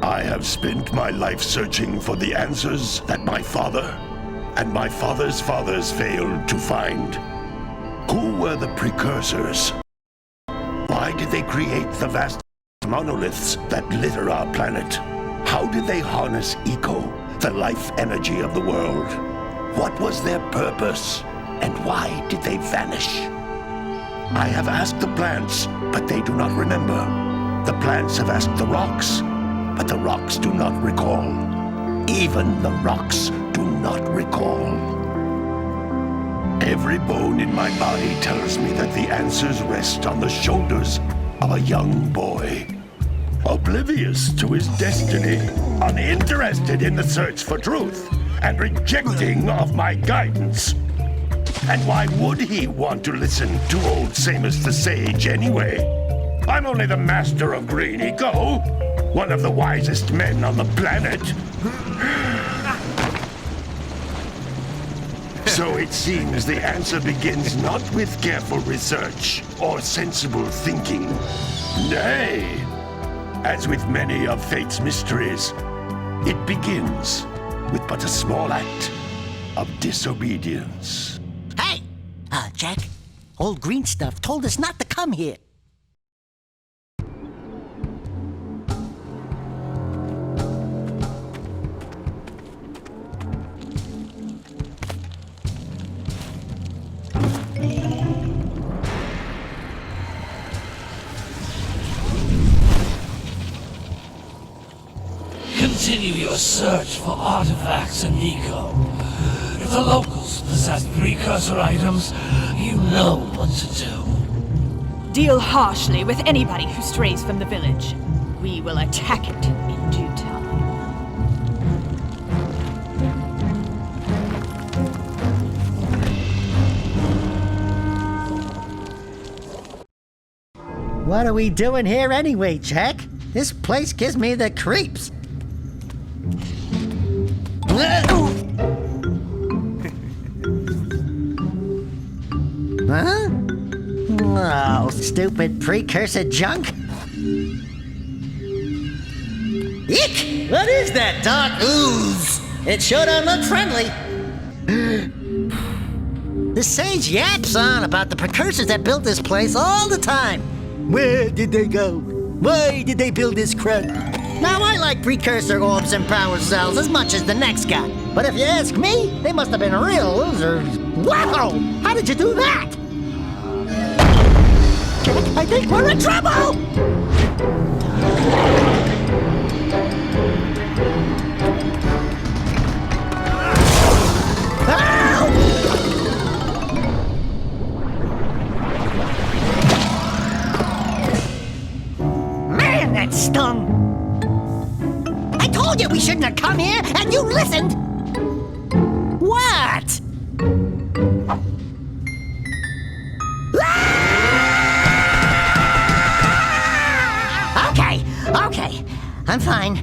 I have spent my life searching for the answers that my father and my father's fathers failed to find. Who were the Precursors? Why did they create the vast monoliths that litter our planet? How did they harness eco, the life energy of the world? What was their purpose, and why did they vanish? I have asked the plants, but they do not remember. The plants have asked the rocks, but the rocks do not recall. Even the rocks do not recall. Every bone in my body tells me that the answers rest on the shoulders of a young boy. Oblivious to his destiny, uninterested in the search for truth, and rejecting of my guidance. And why would he want to listen to old Samus the Sage anyway? I'm only the master of green eco, one of the wisest men on the planet. So it seems the answer begins not with careful research or sensible thinking. Nay, as with many of fate's mysteries, it begins with but a small act of disobedience. Hey! Jack, old green stuff told us not to come here. Continue your search for artifacts and eco. If the locals possess precursor items, you know what to do. Deal harshly with anybody who strays from the village. We will attack it in due time. What are we doing here anyway, Jack? This place gives me the creeps. Huh? Oh, stupid precursor junk. Eek! What is that dark ooze? It sure don't look friendly. The sage yaps on about the precursors that built this place all the time. Where did they go? Why did they build this crud? Now, I like precursor orbs and power cells as much as the next guy. But if you ask me, they must have been real losers. Wow! How did you do that? I think we're in trouble! Man, that stung! I told you we shouldn't have come here, and you listened! What? Okay. I'm fine.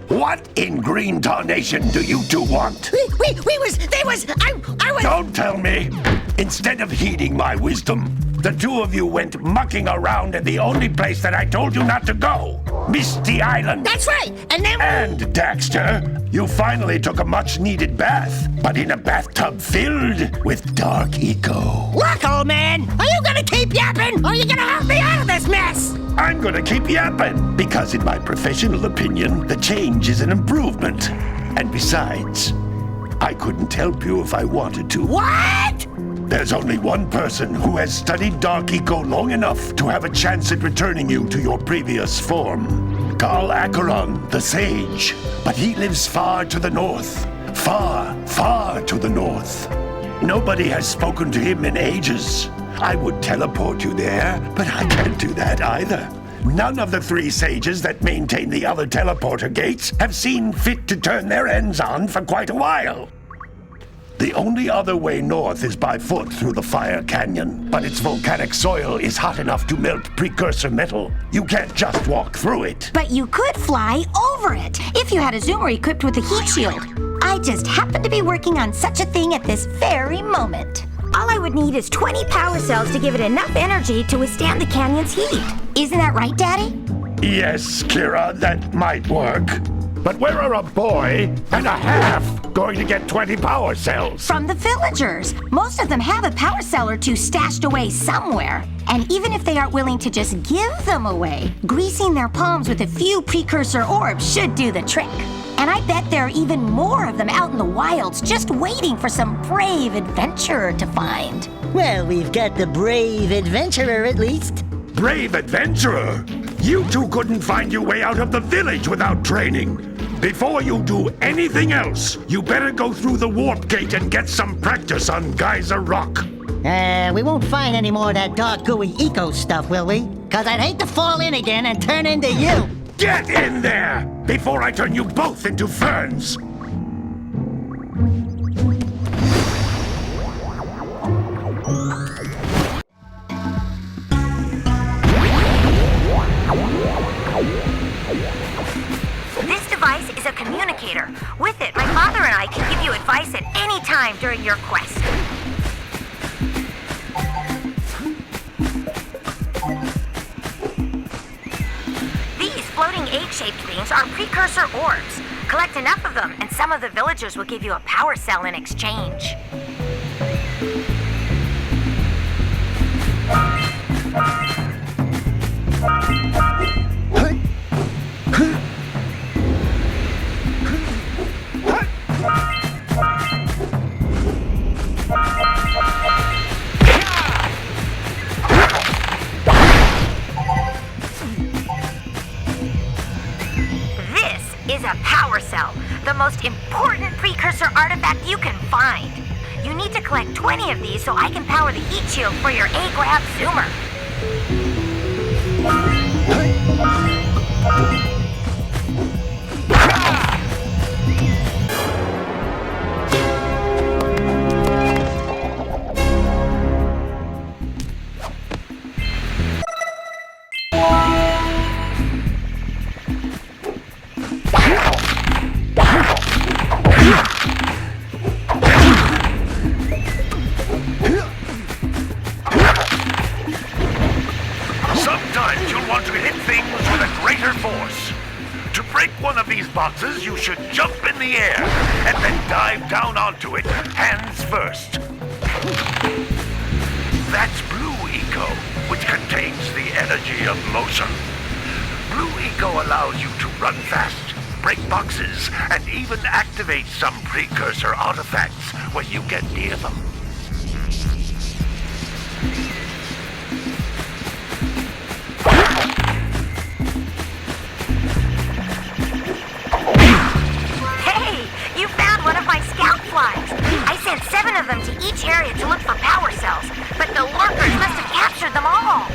What in green tarnation do you two want? I was... Don't tell me! Instead of heeding my wisdom, the two of you went mucking around in the only place that I told you not to go! Misty Island! That's right! And Daxter, you finally took a much-needed bath, but in a bathtub filled with dark eco. Look, old man! Are you gonna keep yapping, or are you gonna help me out of this mess? I'm gonna keep yapping, because in my professional opinion, the change is an improvement. And besides, I couldn't help you if I wanted to. What? There's only one person who has studied Dark Eco long enough to have a chance at returning you to your previous form. Carl Acheron, the Sage. But he lives far to the north. Far to the north. Nobody has spoken to him in ages. I would teleport you there, but I can't do that either. None of the three sages that maintain the other teleporter gates have seen fit to turn their ends on for quite a while. The only other way north is by foot through the Fire Canyon, but its volcanic soil is hot enough to melt precursor metal. You can't just walk through it. But you could fly over it if you had a zoomer equipped with a heat shield. I just happen to be working on such a thing at this very moment. All I would need is 20 power cells to give it enough energy to withstand the canyon's heat. Isn't that right, Daddy? Yes, Kira, that might work. But where are a boy and a half going to get 20 power cells? From the villagers. Most of them have a power cell or two stashed away somewhere. And even if they aren't willing to just give them away, greasing their palms with a few precursor orbs should do the trick. And I bet there are even more of them out in the wilds just waiting for some brave adventurer to find. Well, we've got the brave adventurer at least. Brave adventurer? You two couldn't find your way out of the village without training. Before you do anything else, you better go through the warp gate and get some practice on Geyser Rock. We won't find any more of that dark gooey eco stuff, will we? 'Cause I'd hate to fall in again and turn into you. Get in there before I turn you both into ferns. This device is a communicator. With it, my father and I can give you advice at any time during your quest. These floating egg-shaped things are precursor orbs. Collect enough of them, and some of the villagers will give you a power cell in exchange. Is a power cell, the most important precursor artifact you can find. You need to collect 20 of these so I can power the heat shield for your A-Grab zoomer. Sometimes you'll want to hit things with a greater force. To break one of these boxes, you should jump in the air and then dive down onto it, hands first. That's Blue Eco, which contains the energy of motion. Blue Eco allows you to run fast, break boxes, and even activate some precursor artifacts when you get near them. I sent 7 of them to each area to look for power cells, but the lurkers must have captured them all.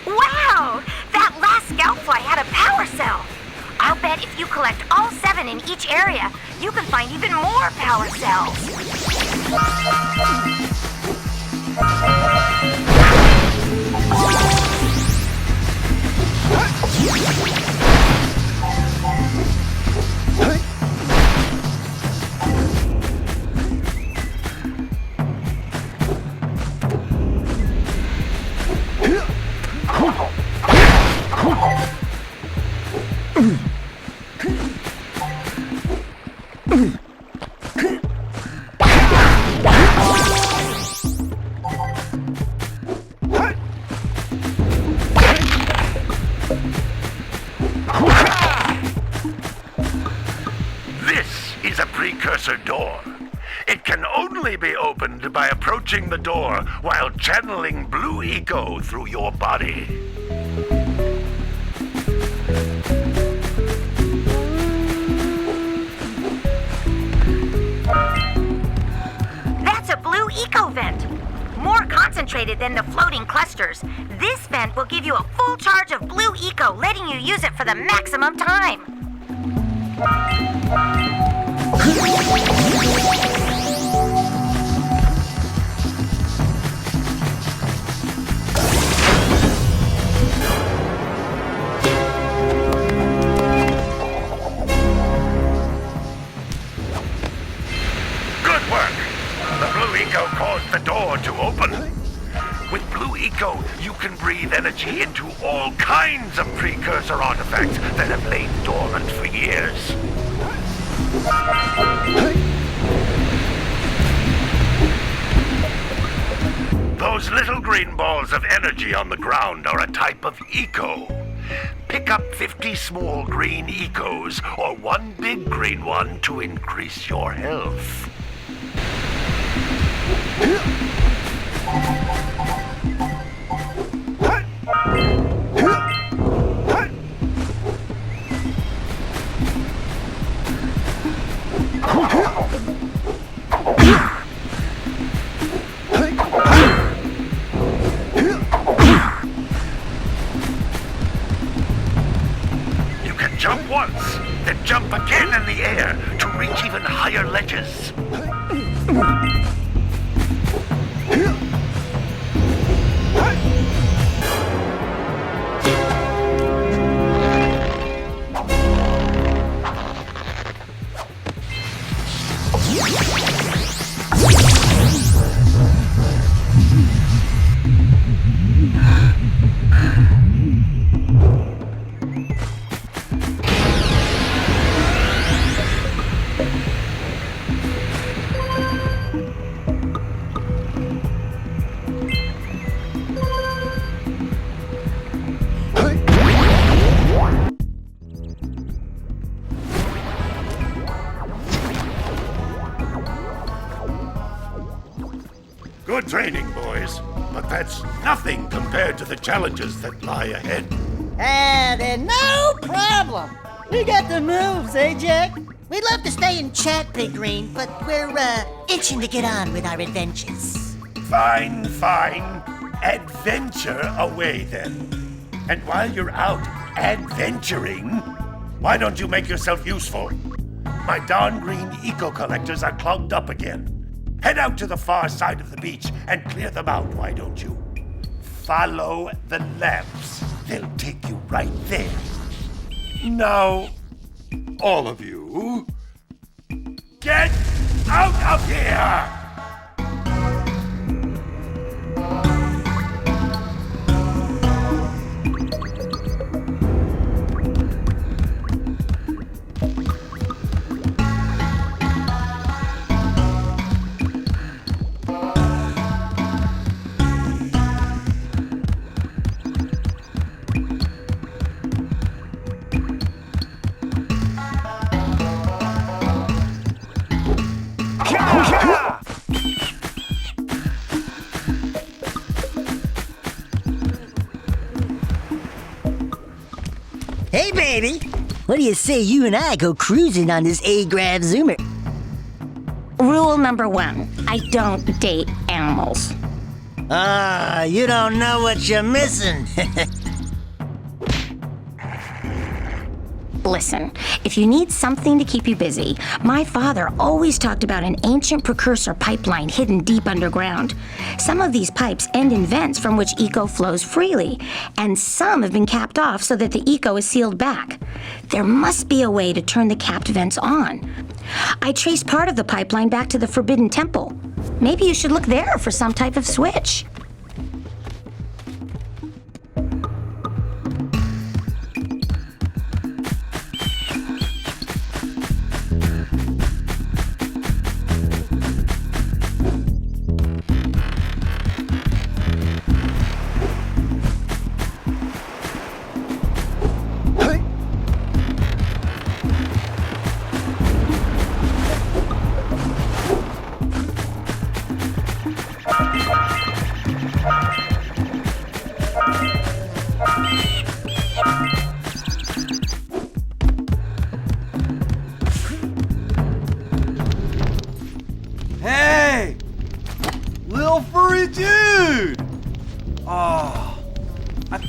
Wow! That last scoutfly had a power cell. I'll bet if you collect all 7 in each area, you can find even more power cells. Is a precursor door. It can only be opened by approaching the door while channeling Blue Eco through your body. situated in the floating clusters. This vent will give you a full charge of blue eco, letting you use it for the maximum time. Good work! The blue eco caused the door to open. With blue eco, you can breathe energy into all kinds of precursor artifacts that have lain dormant for years. Those little green balls of energy on the ground are a type of eco. Pick up 50 small green ecos or one big green one to increase your health. You can jump once, then jump again in the air to reach even higher ledges. Good training, boys, but that's nothing compared to the challenges that lie ahead. Then no problem. We got the moves, eh, Jack? We'd love to stay and chat, Big Green, but we're, itching to get on with our adventures. Fine, fine. Adventure away, then. And while you're out adventuring, why don't you make yourself useful? My darn green eco-collectors are clogged up again. Head out to the far side of the beach and clear them out, why don't you? Follow the lamps. They'll take you right there. Now, all of you, get out of here! Hey, baby. What do you say you and I go cruising on this A-Grav Zoomer? Rule number 1, I don't date animals. You don't know what you're missing. Listen, if you need something to keep you busy, my father always talked about an ancient precursor pipeline hidden deep underground. Some of these pipes end in vents from which eco flows freely, and some have been capped off so that the eco is sealed back. There must be a way to turn the capped vents on. I traced part of the pipeline back to the Forbidden Temple. Maybe you should look there for some type of switch.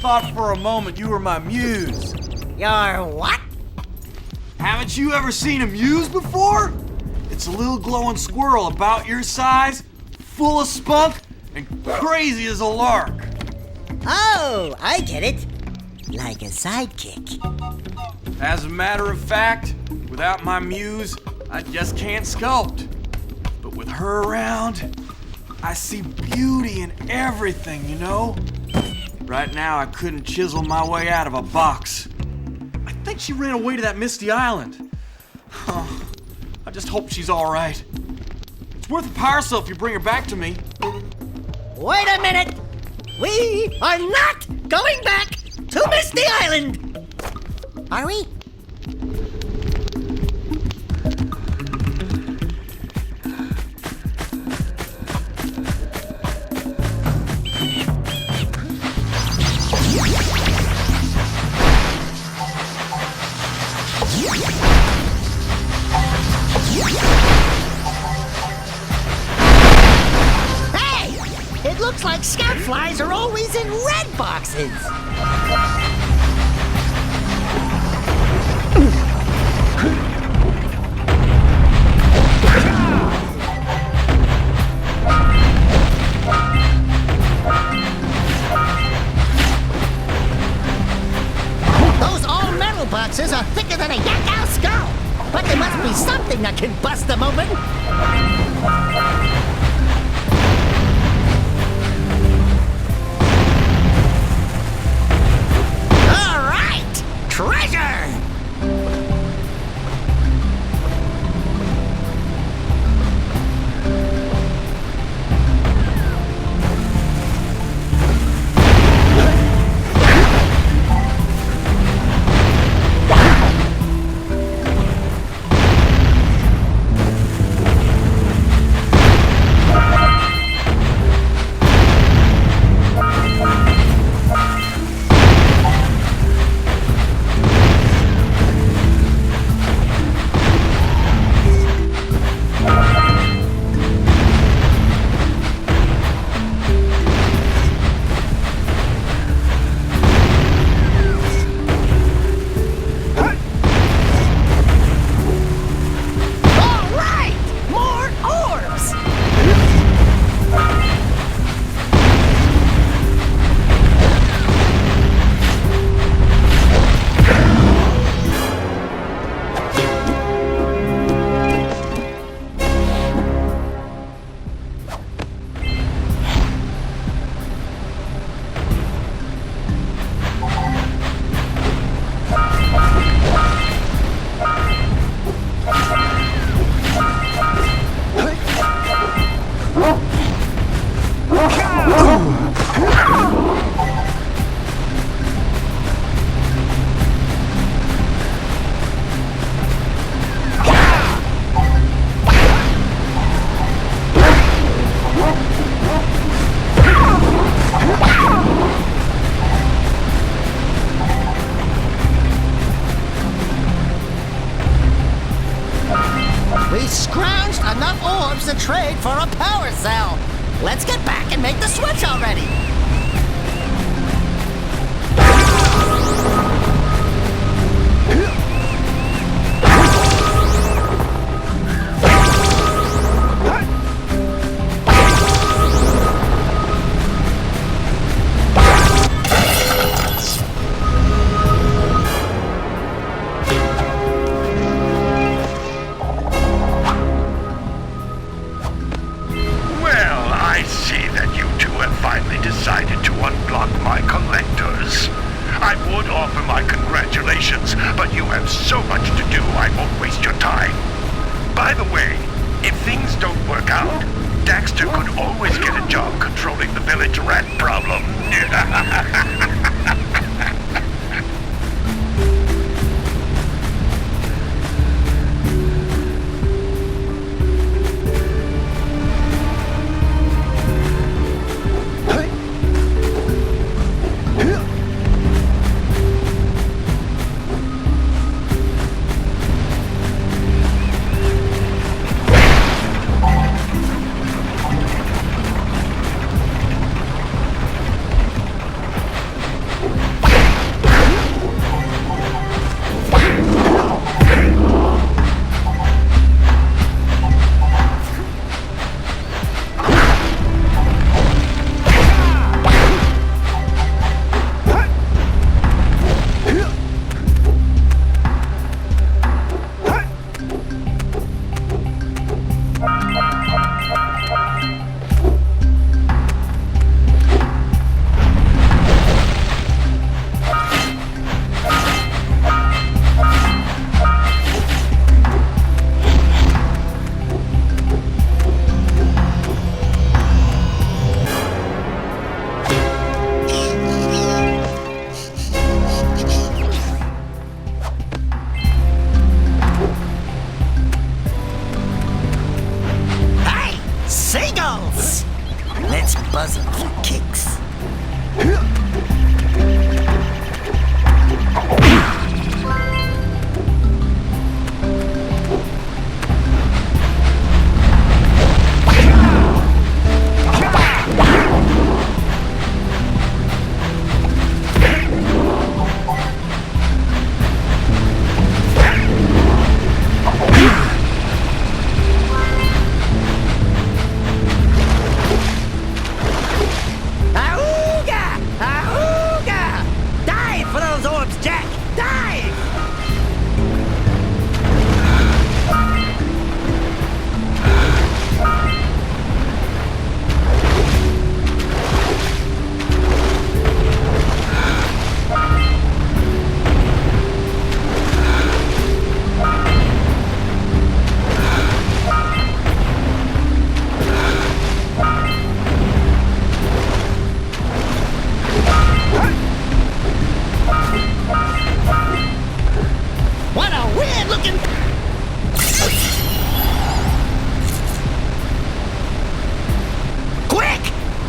thought for a moment you were my muse. Your what? Haven't you ever seen a muse before? It's a little glowing squirrel about your size, full of spunk, and crazy as a lark. Oh, I get it. Like a sidekick. As a matter of fact, without my muse, I just can't sculpt. But with her around, I see beauty in everything, you know? Right now, I couldn't chisel my way out of a box. I think she ran away to that misty island. I just hope she's all right. It's worth a power cell if you bring her back to me. Wait a minute! We are not going back to Misty Island! Are we? Hey! It looks like scout flies are always in red boxes! Those all-metal boxes are thicker than a yak-owl skull! But there must be something that can bust them open! All right! Treasure! We scrounged enough orbs to trade for a power cell. Let's get back and make the switch already. Decided to unblock my collectors. I would offer my congratulations, but you have so much to do I won't waste your time. By the way, if things don't work out, Daxter could always get a job controlling the village rat problem. balls! Let's buzz them for kicks.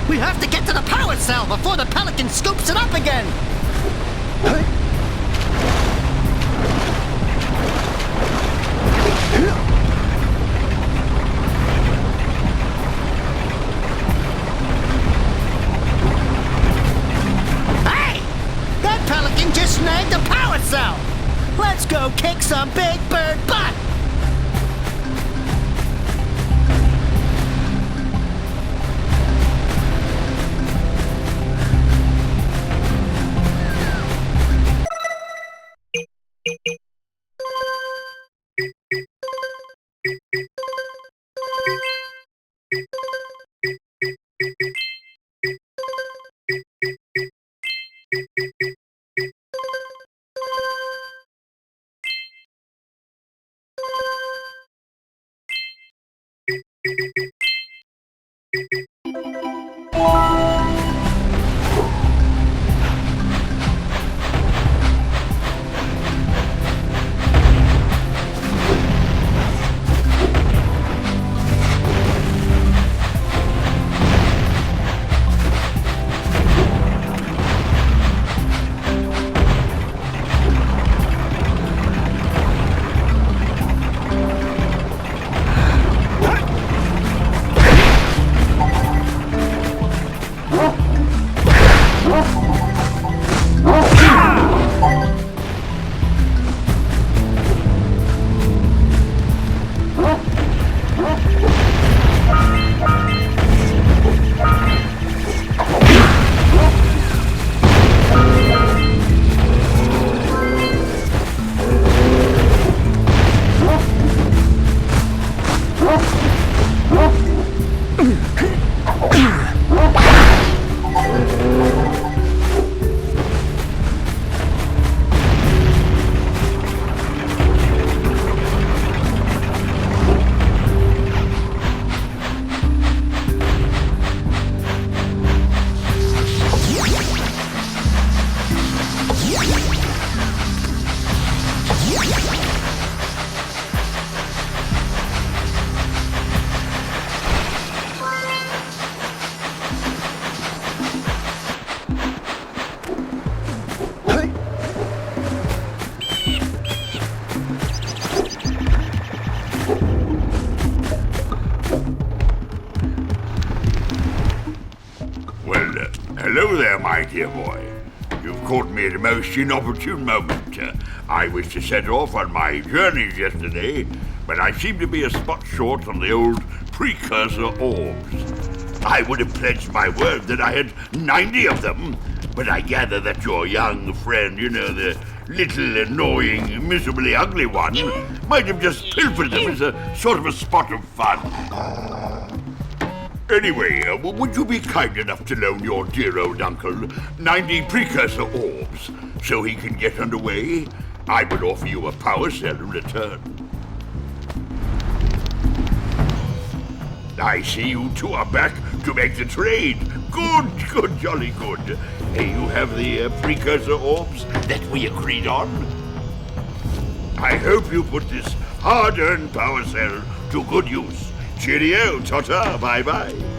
We have to get to the power cell before the Pelican scoops it up again! Hey! That Pelican just snagged the power cell! Let's go kick some big bird butt! Hello there, my dear boy. You've caught me at a most inopportune moment. I was to set off on my journeys yesterday, but I seem to be a spot short on the old Precursor orbs. I would have pledged my word that I had 90 of them, but I gather that your young friend, the little annoying, miserably ugly one, might have just pilfered them as a sort of a spot of fun. Anyway, would you be kind enough to loan your dear old uncle 90 Precursor orbs so he can get underway? I would offer you a power cell in return. I see you two are back to make the trade. Good, jolly good. You have the Precursor orbs that we agreed on? I hope you put this hard-earned power cell to good use. Cheerio, ta-ta, bye-bye.